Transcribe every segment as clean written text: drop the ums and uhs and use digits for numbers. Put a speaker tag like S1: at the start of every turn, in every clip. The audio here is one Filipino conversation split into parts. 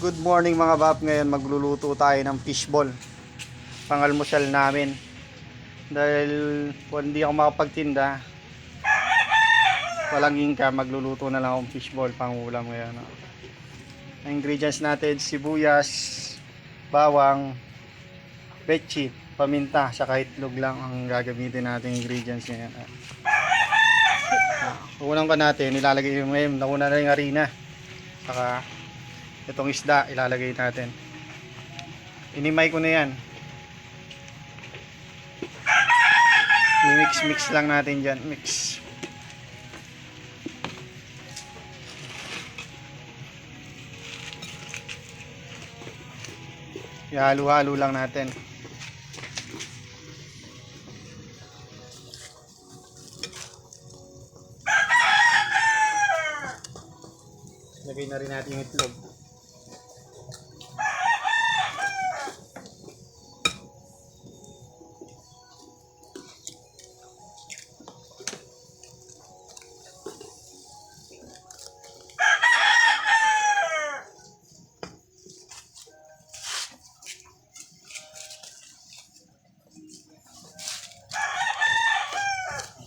S1: Good morning mga bab. Ngayon magluluto tayo ng fishball. Pangalmusal namin. Dahil kung hindi ako makapagtinda, walang income, magluluto na lang akong fishball pangulam ngayon. Ang ingredients natin, sibuyas, bawang, petchi, paminta, saka itlog lang ang gagamitin natin ingredients ngayon. Unang ka natin, nilalagay yung ngayon, nauna na yung harina. Saka itong isda ilalagay natin. Inimay ko na yan. I-mix lang natin dyan. Mix. Ihalo-halo lang natin. Lagay na rin natin yung itlog.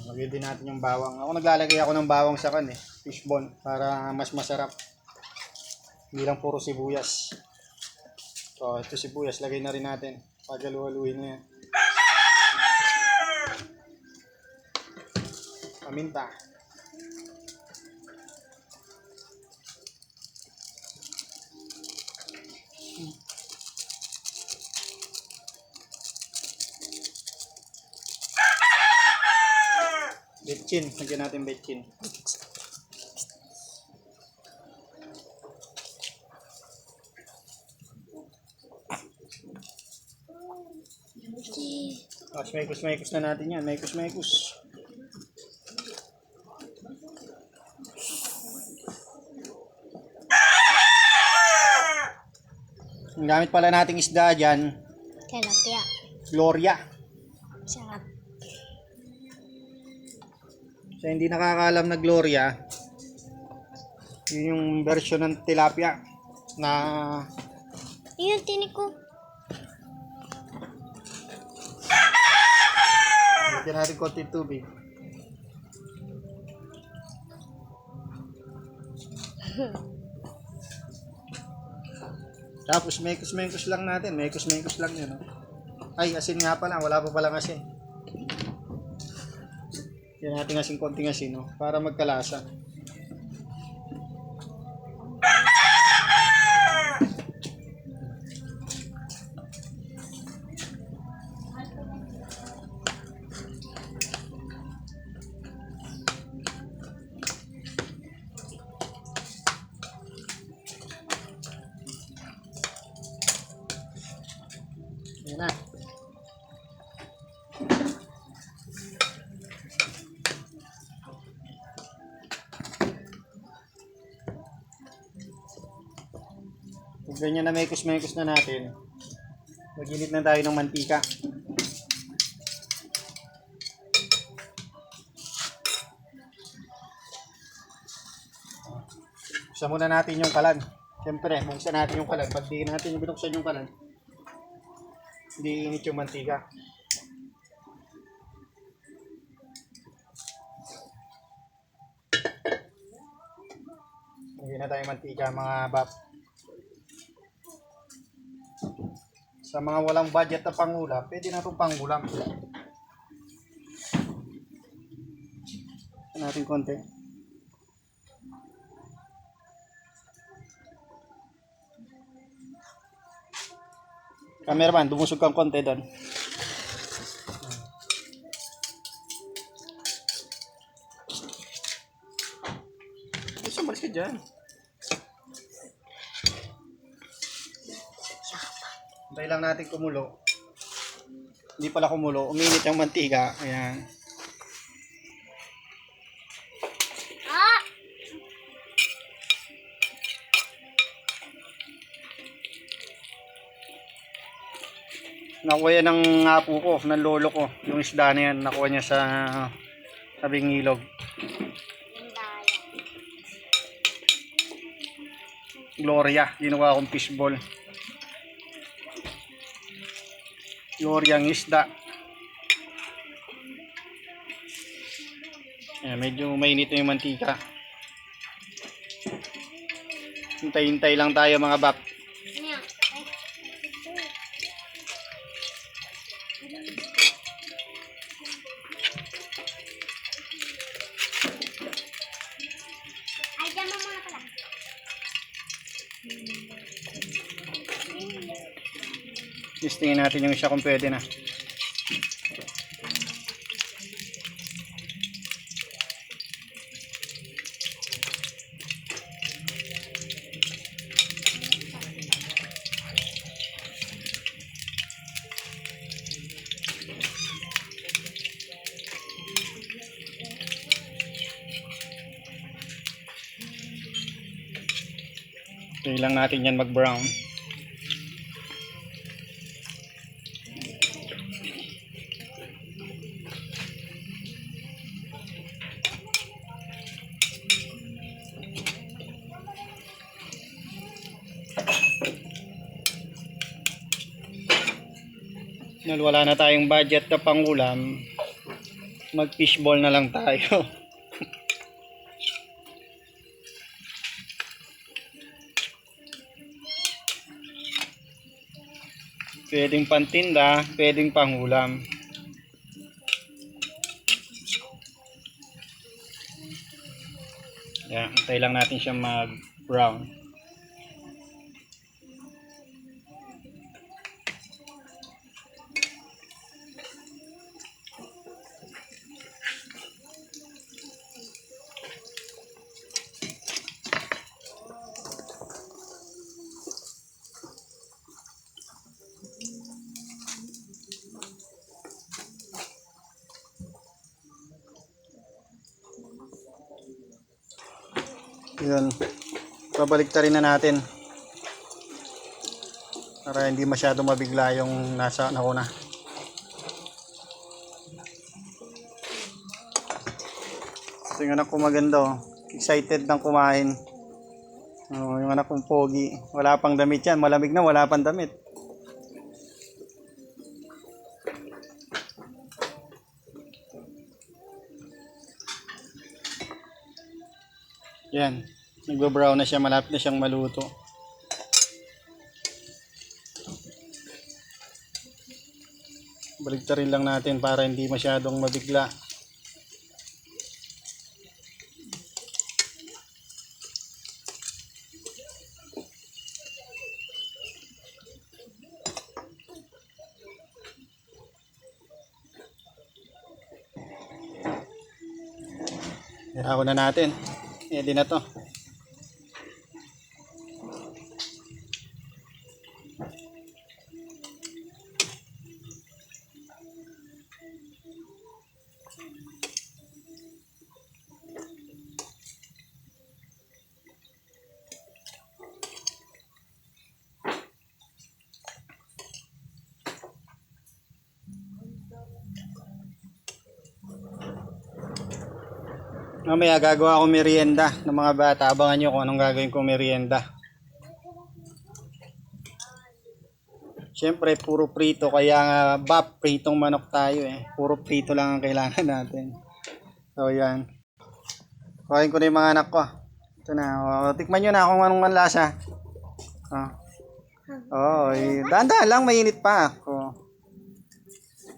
S1: Lagay din natin yung bawang. Ako naglalagay ako ng bawang sa fishball para mas masarap. Hindi lang puro sibuyas. So, ito sibuyas, lagay na rin natin. Pagaluhaluin na yan. Paminta. Betchin, lagyan natin betchin. Mekos na natin yan. Mekos. Ang gamit pala nating isda dyan,
S2: Tilapia.
S1: Gloria.
S2: Sarap.
S1: Sa hindi nakakaalam na Gloria, yun yung version ng tilapia na
S2: Yun, tinik ko.
S1: lagyan natin konting tubig. Tapos mekos lang natin. Mekos lang yun. Ay, asin nga pala. Wala pa palang asin. Yan natin konting asin, para magkalasa. Yan na. Kung ganyan na mekos na natin, mag-init na tayo ng mantika. Buksan muna natin yung kalan. Siyempre, buksan natin yung kalan. Pag di natin binuksan yung kalan, hindi init yung mantika. Hindi na tayo mantika mga bab. Sa mga walang budget na pangulam, pwede na itong pangulam. Ito natin konti. Cameraman, dumusog kang konti doon. Umalis ka dyan. Hintay lang natin kumulo. Hindi pala kumulo. Uminit yung mantika. Ayan. Nakuha yan ng apo ko, ng lolo ko. Yung isda na yan, nakuha niya sa tabing ilog. Gloria. Ginawa akong fishball. Gloria ang isda. Ayan, medyo mainit na yung mantika. Hintay-hintay lang tayo mga bap.
S2: Niya. Ay, diyan mo muna pala.
S1: Testingin natin yung isa kung pwede na. Okay lang natin yan mag-brown. Dahil wala na tayong budget na pangulam, mag fishball na lang tayo. Pwedeng pantinda, pwedeng pangulam. Yan, antay lang natin siya mag brown. Yun, pabaliktarin na natin para hindi masyado mabigla yung nasa nakuna. Ito yung anak ko maganda, oh. Excited nang kumain. Oh, yung anak kong pogi, wala pang damit yan, malamig na, wala pang damit. Yan, nagbo-brown na siya, malapit na siyang maluto. Baliktarin lang natin para hindi masyadong mabigla. Ako na natin. Pwede na to. Mamaya gagawa ako merienda ng mga bata. Abangan nyo kung anong gagawin kong merienda. Siyempre puro prito, kaya nga bap, pritong manok tayo eh. Puro prito lang ang kailangan natin. So yan. Kuhain ko na yung mga anak ko. Ito na. O, tikman nyo na kung anong lasa. Dahan-dahan lang, mainit pa.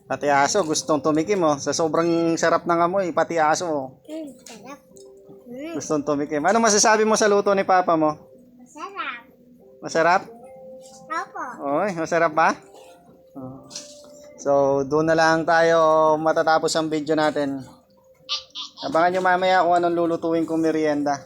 S1: Pati aso gustong tumikim, oh. Sa sobrang sarap ng amoy, pati aso, oh.
S2: Sarap.
S1: Gustong tumikim. Ano masasabi mo sa luto ni Papa mo?
S2: Masarap.
S1: Masarap?
S2: Opo.
S1: Oy, masarap ba? So, doon na lang tayo matatapos ang video natin. Abangan nyo mamaya kung anong lulutuin kong merienda.